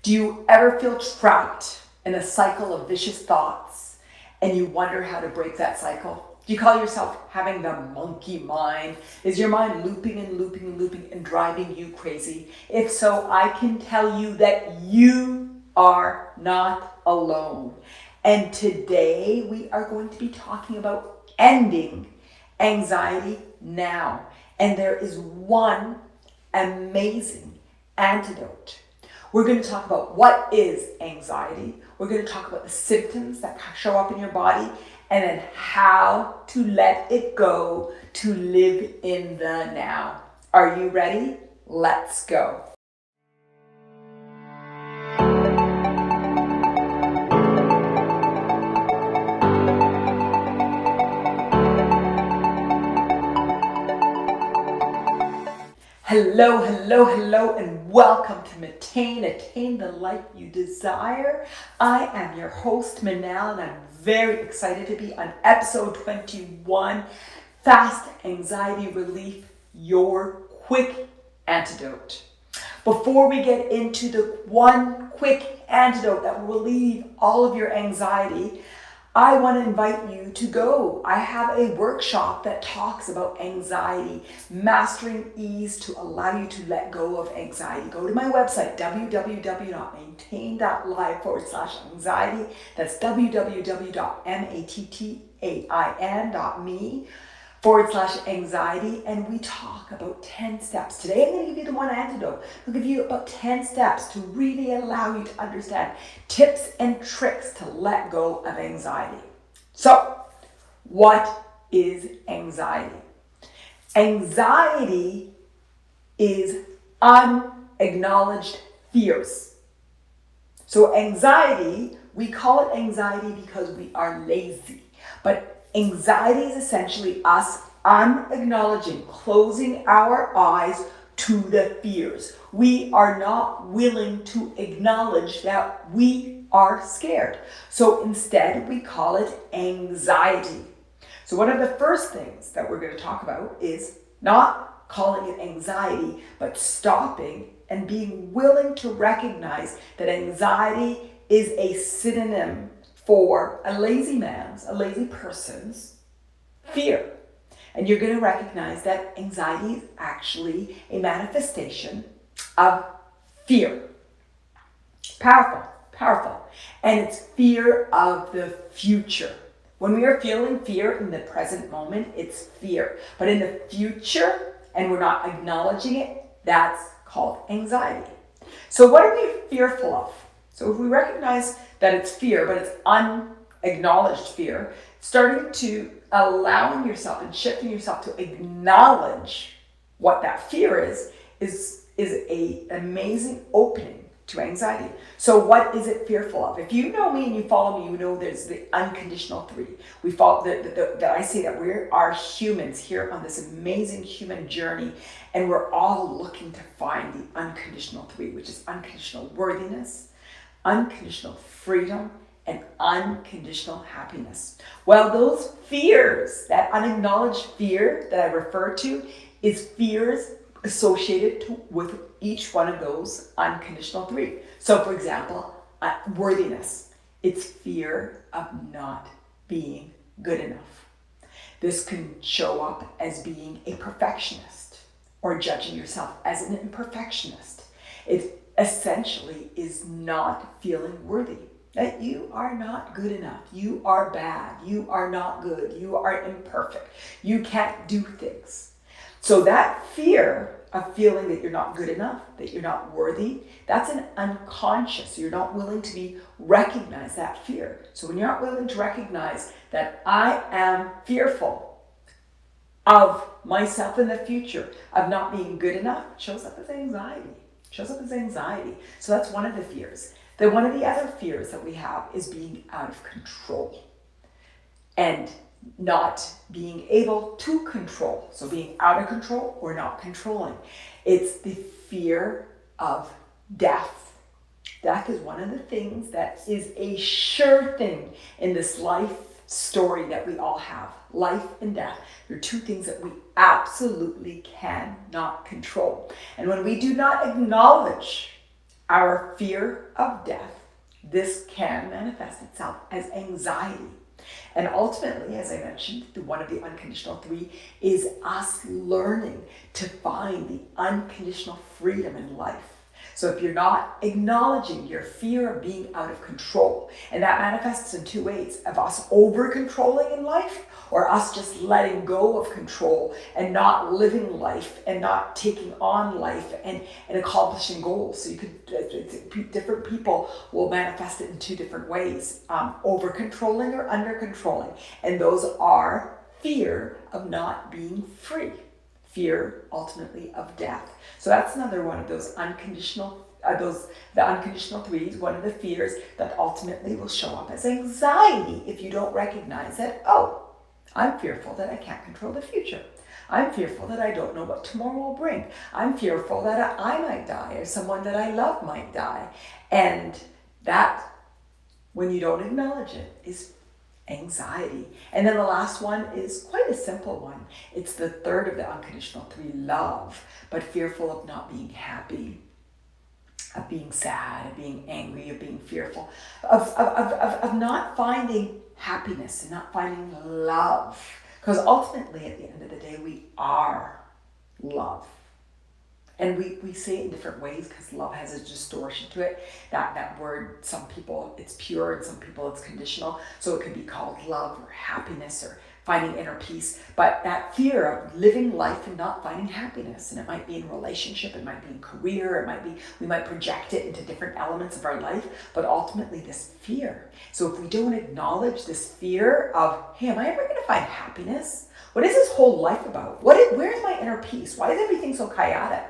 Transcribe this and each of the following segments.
Do you ever feel trapped in a cycle of vicious thoughts and you wonder how to break that cycle? Do you call yourself having the monkey mind? Is your mind looping and looping and looping and driving you crazy? If so, I can tell you that you are not alone. And today we are going to be talking about ending anxiety now. And there is one amazing antidote. We're going to talk about what is anxiety. We're going to talk about the symptoms that show up in your body and then how to let it go to live in the now. Are you ready? Let's go. Hello, and welcome to Mattain, Attain the life you desire. I am your host, Manal, and I'm very excited to be on episode 21, Fast Anxiety Relief, Your Quick Antidote. Before we get into the one quick antidote that will relieve all of your anxiety, I want to invite you to go. I have a workshop that talks about anxiety, mastering ease to allow you to let go of anxiety. Go to my website, www.maintain.live/anxiety. That's www.mattain.me/anxiety. And we talk about 10 steps. Today I'm going to give you the one antidote. I'll give you about 10 steps to really allow you to understand tips and tricks to let go of anxiety. So, what is anxiety? Anxiety is unacknowledged fears. So anxiety, we call it anxiety because we are lazy. But anxiety is essentially us unacknowledging, closing our eyes to the fears. We are not willing to acknowledge that we are scared. So instead, we call it anxiety. So one of the first things that we're going to talk about is not calling it anxiety, but stopping and being willing to recognize that anxiety is a synonym for a lazy person's fear. And you're going to recognize that anxiety is actually a manifestation of fear. Powerful. And it's fear of the future. When we are feeling fear in the present moment, it's fear. But in the future, and we're not acknowledging it, that's called anxiety. So what are we fearful of? So if we recognize that it's fear, but it's unacknowledged fear, starting to allowing yourself and shifting yourself to acknowledge what that fear is a amazing opening to anxiety. So what is it fearful of? If you know me and you follow me, you know there's the unconditional three. We follow that I say that we are humans here on this amazing human journey, and we're all looking to find the unconditional three, which is unconditional worthiness, unconditional freedom, and unconditional happiness. Well, those fears, that unacknowledged fear that I refer to, is fears associated with each one of those unconditional three. So for example, worthiness, it's fear of not being good enough. This can show up as being a perfectionist or judging yourself as an imperfectionist. It essentially is not feeling worthy, that you are not good enough, you are bad, you are not good, you are imperfect, you can't do things. So that fear of feeling that you're not good enough, that you're not worthy, that's an unconscious. You're not willing to recognize that fear. So when you're not willing to recognize that I am fearful of myself in the future, of not being good enough, it shows up as anxiety. So that's one of the fears. Then one of the other fears that we have is being out of control and not being able to control. So being out of control or not controlling. It's the fear of death. Death is one of the things that is a sure thing in this life story that we all have. Life and death. They're two things that we absolutely cannot control. And when we do not acknowledge our fear of death, this can manifest itself as anxiety. And ultimately, as I mentioned, one of the unconditional three is us learning to find the unconditional freedom in life. So if you're not acknowledging your fear of being out of control, and that manifests in two ways, of us over-controlling in life, or us just letting go of control and not living life and not taking on life and accomplishing goals. So you could, different people will manifest it in two different ways, over-controlling or under-controlling. And those are fear of not being free. Fear, ultimately, of death. So that's another one of those unconditional, the unconditional threes, one of the fears that ultimately will show up as anxiety if you don't recognize that, oh, I'm fearful that I can't control the future. I'm fearful that I don't know what tomorrow will bring. I'm fearful that I might die or someone that I love might die. And that, when you don't acknowledge it, is anxiety. And then the last one is quite a simple one. It's the third of the unconditional three, love, but fearful of not being happy, of being sad, of being angry, of being fearful, of not finding happiness and not finding love. Because ultimately, at the end of the day, we are love. And we say it in different ways because love has a distortion to it. That word, some people it's pure and some people it's conditional. So it could be called love or happiness or finding inner peace. But that fear of living life and not finding happiness, and it might be in relationship, it might be in career, it might be, we might project it into different elements of our life, but ultimately this fear. So if we don't acknowledge this fear of, hey, am I ever going to find happiness? What is this whole life about? Where's my inner peace? Why is everything so chaotic?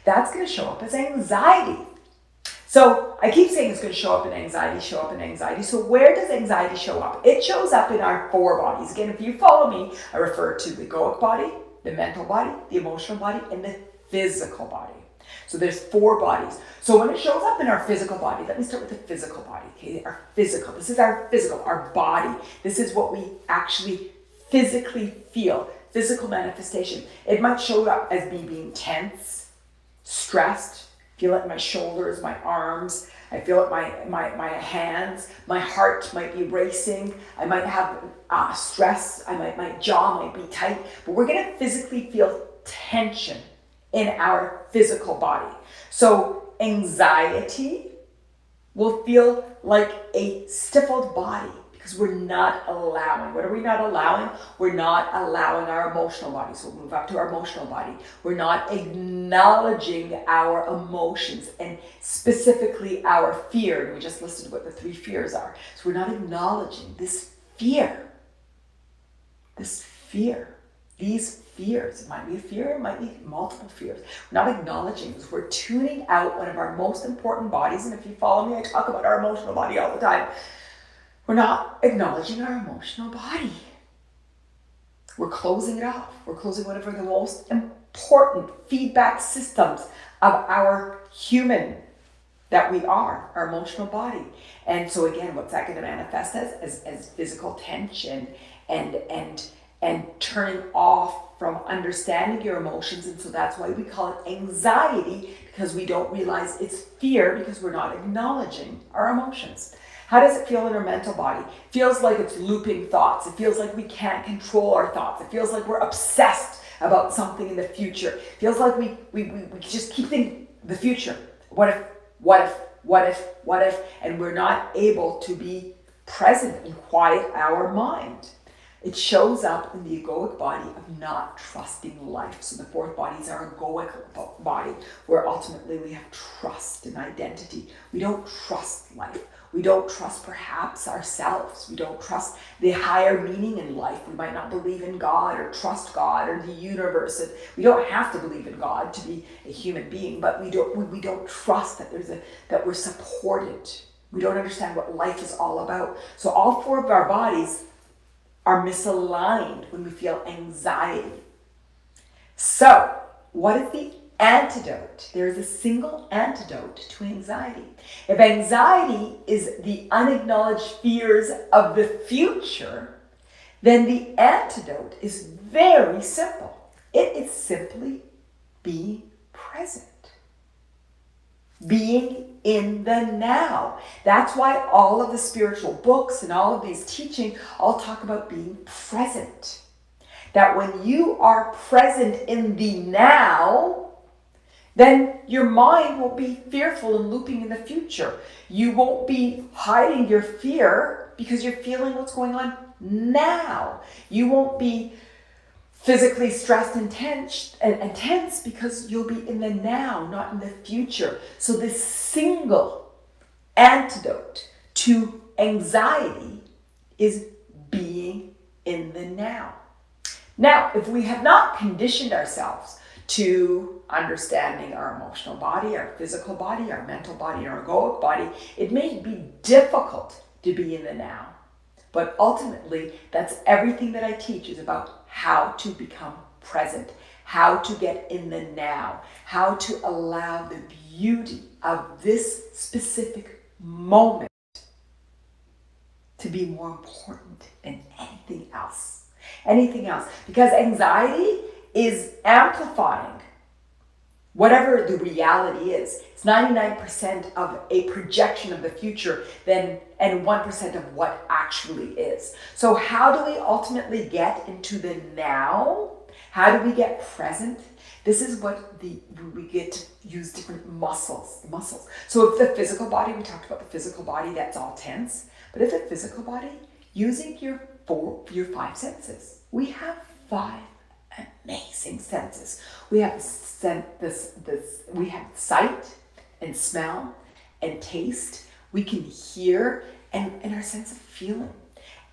That's going to show up as anxiety. So I keep saying it's going to show up in anxiety. So where does anxiety show up? It shows up in our four bodies. Again, if you follow me, I refer to the egoic body, the mental body, the emotional body, and the physical body. So there's four bodies. So when it shows up in our physical body, let me start with the physical body. Okay, our physical. This is our physical, our body. This is what we actually physically feel, physical manifestation. It might show up as me being tense, stressed. Feel it in my shoulders, my arms. I feel it in my hands. My heart might be racing. I might have stress. My jaw might be tight. But we're going to physically feel tension in our physical body. So anxiety will feel like a stifled body because we're not allowing. What are we not allowing? We're not allowing our emotional body. So we'll move up to our emotional body. We're not acknowledging our emotions and specifically our fear. And we just listed what the three fears are. So we're not acknowledging this fear. These fears. It might be a fear, it might be multiple fears. We're not acknowledging this. We're tuning out one of our most important bodies. And if you follow me, I talk about our emotional body all the time. We're not acknowledging our emotional body. We're closing it off. We're closing one of the most important feedback systems of our human that we are, our emotional body. And so again, what's that going to manifest as physical tension and turning off from understanding your emotions. And so that's why we call it anxiety, because we don't realize it's fear because we're not acknowledging our emotions. How does it feel in our mental body? It feels like it's looping thoughts. It feels like we can't control our thoughts. It feels like we're obsessed about something in the future. It feels like we just keep thinking the future. What if? And we're not able to be present and quiet our mind. It shows up in the egoic body of not trusting life. So the fourth body is our egoic body, where ultimately we have trust and identity. We don't trust life. We don't trust perhaps ourselves. We don't trust the higher meaning in life. We might not believe in God or trust God or the universe. And we don't have to believe in God to be a human being, but we don't trust that that we're supported. We don't understand what life is all about. So all four of our bodies are misaligned when we feel anxiety. So what is the antidote? There is a single antidote to anxiety. If anxiety is the unacknowledged fears of the future, then the antidote is very simple. It is simply be present. being in the now. That's why all of the spiritual books and all of these teaching all talk about being present. That when you are present in the now, then your mind won't be fearful and looping in the future. You won't be hiding your fear because you're feeling what's going on now. You won't be physically stressed and tense because you'll be in the now, not in the future. So this single antidote to anxiety is being in the now. Now, if we have not conditioned ourselves to understanding our emotional body, our physical body, our mental body, our egoic body, it may be difficult to be in the now. But ultimately, that's everything that I teach is about how to become present, how to get in the now, how to allow the beauty of this specific moment to be more important than anything else. Anything else. Because anxiety is amplifying whatever the reality is. It's 99% of a projection of the future and 1% of what actually is. So how do we ultimately get into the now? How do we get present? This is what we get to use different muscles. So if the physical body, we talked about the physical body, that's all tense. But if the physical body, using your five senses, we have 5 amazing senses. We have we have sight and smell and taste. We can hear and our sense of feeling.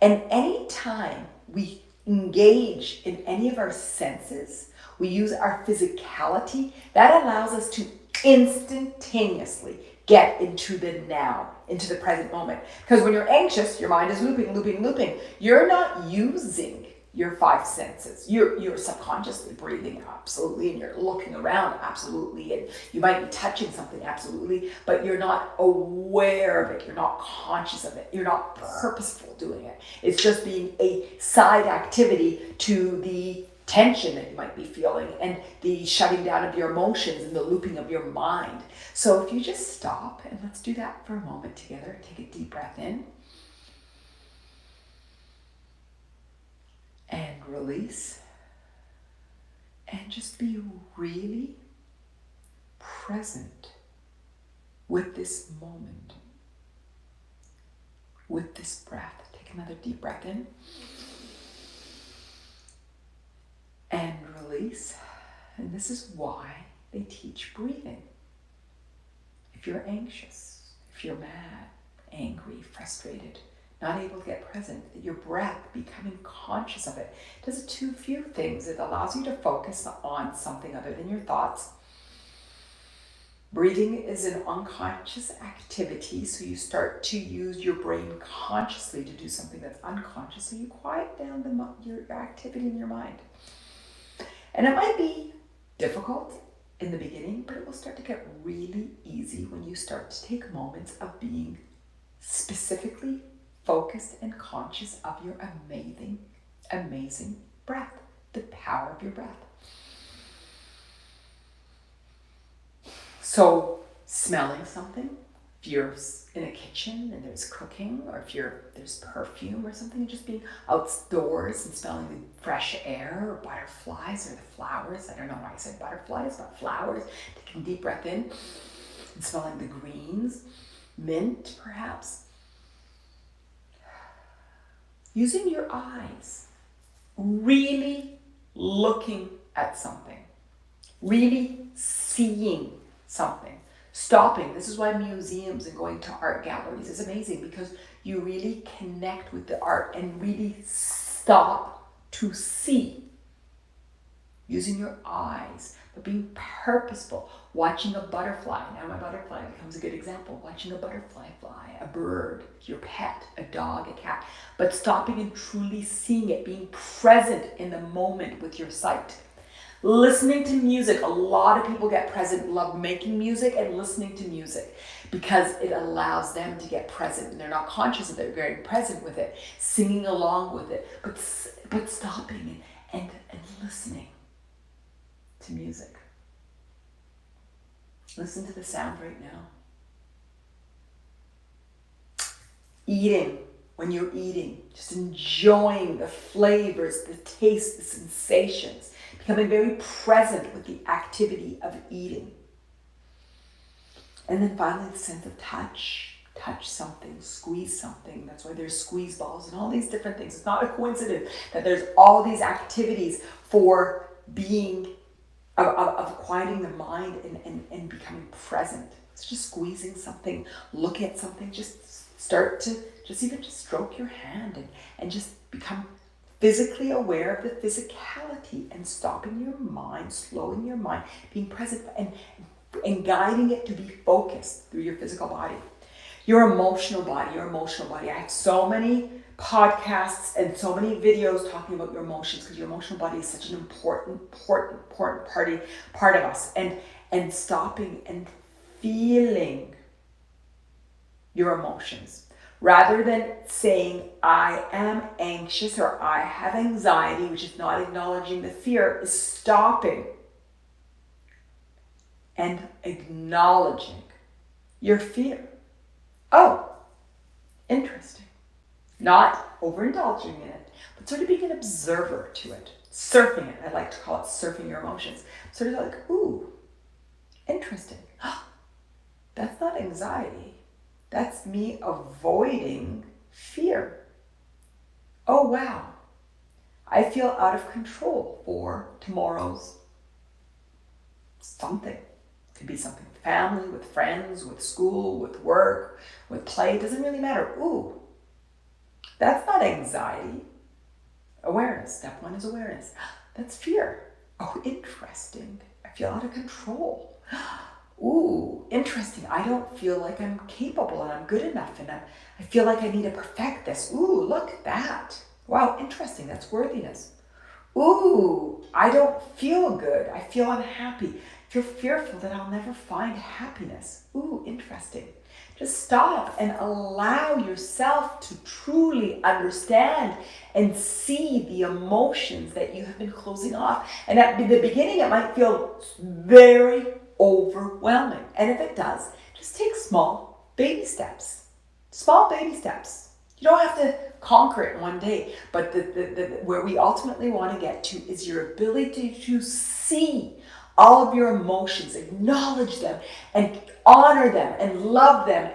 And any time we engage in any of our senses, we use our physicality, that allows us to instantaneously get into the now, into the present moment. Because when you're anxious, your mind is looping. You're not using your 5 senses. You're subconsciously breathing, absolutely, and you're looking around, absolutely, and you might be touching something, absolutely, but you're not aware of it. You're not conscious of it. You're not purposeful doing it. It's just being a side activity to the tension that you might be feeling and the shutting down of your emotions and the looping of your mind. So if you just stop, and let's do that for a moment together. Take a deep breath in. And release. And just be really present with this moment, with this breath. Take another deep breath in. And release. And this is why they teach breathing. If you're anxious, if you're mad, angry, frustrated, not able to get present, your breath, becoming conscious of it, does 2 few things. It allows you to focus on something other than your thoughts. Breathing is an unconscious activity, so you start to use your brain consciously to do something that's unconscious, so you quiet down your activity in your mind. And it might be difficult in the beginning, but it will start to get really easy when you start to take moments of being specifically focused and conscious of your amazing breath, the power of your breath. So smelling something, if you're in a kitchen and there's cooking, or if there's perfume or something, just being outdoors and smelling the fresh air, or butterflies, or the flowers. I don't know why I said butterflies, but flowers. Taking a deep breath in and smelling the greens, mint perhaps. Using your eyes, really looking at something, really seeing something, stopping. This is why museums and going to art galleries is amazing, because you really connect with the art and really stop to see. Using your eyes, but being purposeful. Watching a butterfly. Now my butterfly becomes a good example. Watching a butterfly fly, a bird, your pet, a dog, a cat. But stopping and truly seeing it, being present in the moment with your sight. Listening to music. A lot of people get present, love making music and listening to music, because it allows them to get present, and they're not conscious of it, they're getting present with it, singing along with it, but stopping and listening to music. Listen to the sound right now. Eating, when you're eating, just enjoying the flavors, the taste, the sensations, becoming very present with the activity of eating. And then finally the sense of touch. Touch something, squeeze something. That's why there's squeeze balls and all these different things. It's not a coincidence that there's all these activities for being, of quieting the mind and becoming present. It's just squeezing something, look at something, just start to just stroke your hand and just become physically aware of the physicality and stopping your mind, slowing your mind, being present and guiding it to be focused through your physical body. Your emotional body. I have so many podcasts and so many videos talking about your emotions because your emotional body is such an important part of us. And stopping and feeling your emotions. Rather than saying, I am anxious or I have anxiety, which is not acknowledging the fear, is stopping and acknowledging your fear. Oh, interesting. Not overindulging in it, but sort of being an observer to it. Surfing it. I like to call it surfing your emotions. Sort of like, ooh, interesting. That's not anxiety. That's me avoiding fear. Oh, wow. I feel out of control for tomorrow's something. It could be something with family, with friends, with school, with work, with play. It doesn't really matter. Ooh, that's not anxiety. Awareness. Step one is awareness. That's fear. Oh, interesting. I feel out of control. Ooh, interesting. I don't feel like I'm capable and I'm good enough and I feel like I need to perfect this. Ooh, look at that. Wow, interesting. That's worthiness. Ooh, I don't feel good. I feel unhappy. I feel fearful that I'll never find happiness. Ooh, interesting. Just stop and allow yourself to truly understand and see the emotions that you have been closing off. And at the beginning, it might feel very overwhelming. And if it does, just take small baby steps. Small baby steps. You don't have to conquer it in one day, but where we ultimately want to get to is your ability to see all of your emotions, acknowledge them, and honor them, and love them,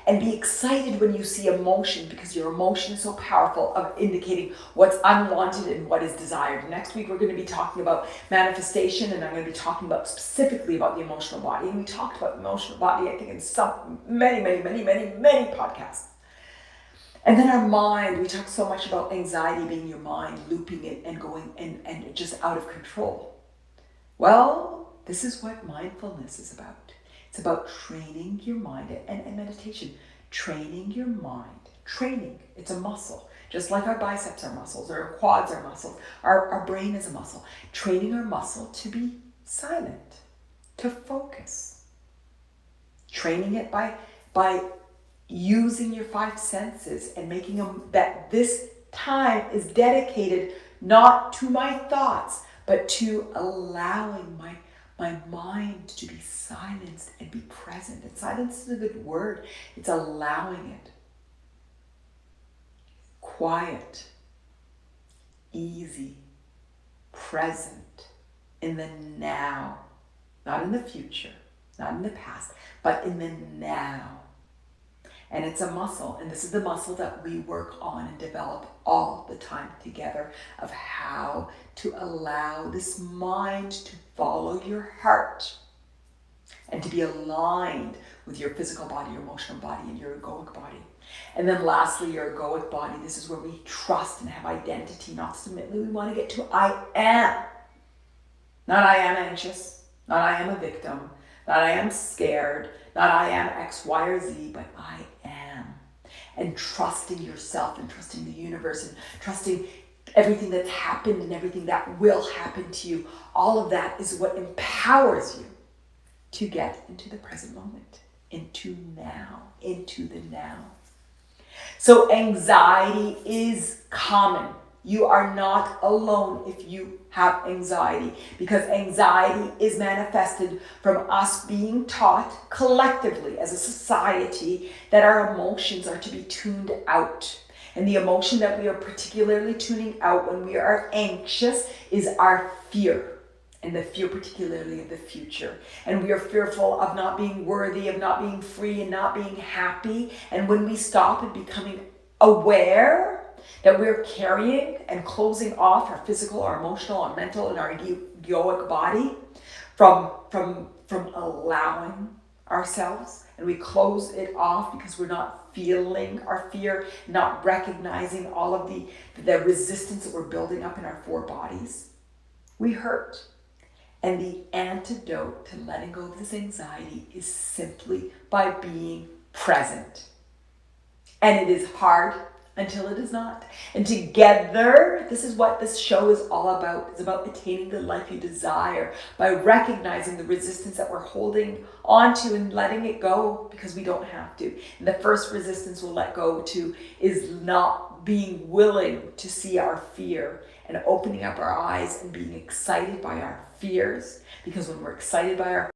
and be excited when you see emotion, because your emotion is so powerful of indicating what's unwanted and what is desired. Next week, we're going to be talking about manifestation, and I'm going to be talking about specifically about the emotional body. And we talked about the emotional body, I think, in many podcasts. And then our mind, we talk so much about anxiety being your mind, looping it and going and just out of control. Well, this is what mindfulness is about. It's about training your mind and meditation. Training your mind. Training. It's a muscle. Just like our biceps are muscles, or our quads are muscles. Our brain is a muscle. Training our muscle to be silent, to focus. Training it by using your five senses and making them that this time is dedicated not to my thoughts, but to allowing my mind to be silenced and be present. And silence is a good word. It's allowing it. Quiet, easy, present, in the now. Not in the future, not in the past, but in the now. And it's a muscle, and this is the muscle that we work on and develop all the time together, of how to allow this mind to follow your heart and to be aligned with your physical body, your emotional body, and your egoic body. And then lastly, your egoic body. This is where we trust and have identity, not submit. We want to get to I am. Not I am anxious, not I am a victim, not I am scared, not I am X, Y, or Z, but I am. And trusting yourself and trusting the universe and trusting everything that's happened and everything that will happen to you. All of that is what empowers you to get into the present moment, into now, into the now. So anxiety is common. You are not alone if you have anxiety, because anxiety is manifested from us being taught collectively as a society that our emotions are to be tuned out. And the emotion that we are particularly tuning out when we are anxious is our fear. And the fear particularly of the future. And we are fearful of not being worthy, of not being free, and not being happy. And when we stop and becoming aware that we're carrying and closing off our physical, our emotional, our mental, and our egoic body from allowing ourselves, and we close it off because we're not feeling our fear, not recognizing all of the resistance that we're building up in our four bodies, we hurt. And the antidote to letting go of this anxiety is simply by being present. And it is hard until it is not. And together, this is what this show is all about. It's about attaining the life you desire by recognizing the resistance that we're holding onto and letting it go because we don't have to. And the first resistance we'll let go to is not being willing to see our fear and opening up our eyes and being excited by our fears. Because when we're excited by our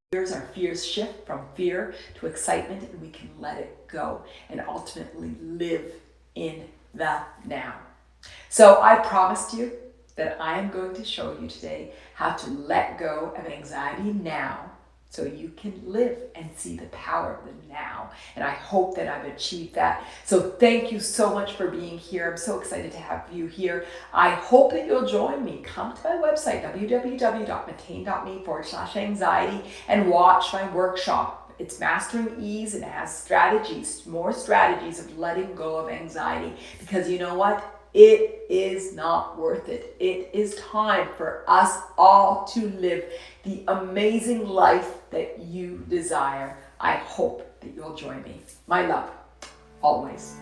fears shift from fear to excitement, and we can let it go and ultimately live in the now. So I promised you that I am going to show you today how to let go of anxiety now so you can live and see the power of the now. And I hope that I've achieved that. So thank you so much for being here. I'm so excited to have you here. I hope that you'll join me. Come to my website, www.mattain.me/anxiety, and watch my workshop. It's Mastering Ease, and it has strategies, more strategies of letting go of anxiety. Because you know what? It is not worth it. It is time for us all to live the amazing life that you desire. I hope that you'll join me. My love, always.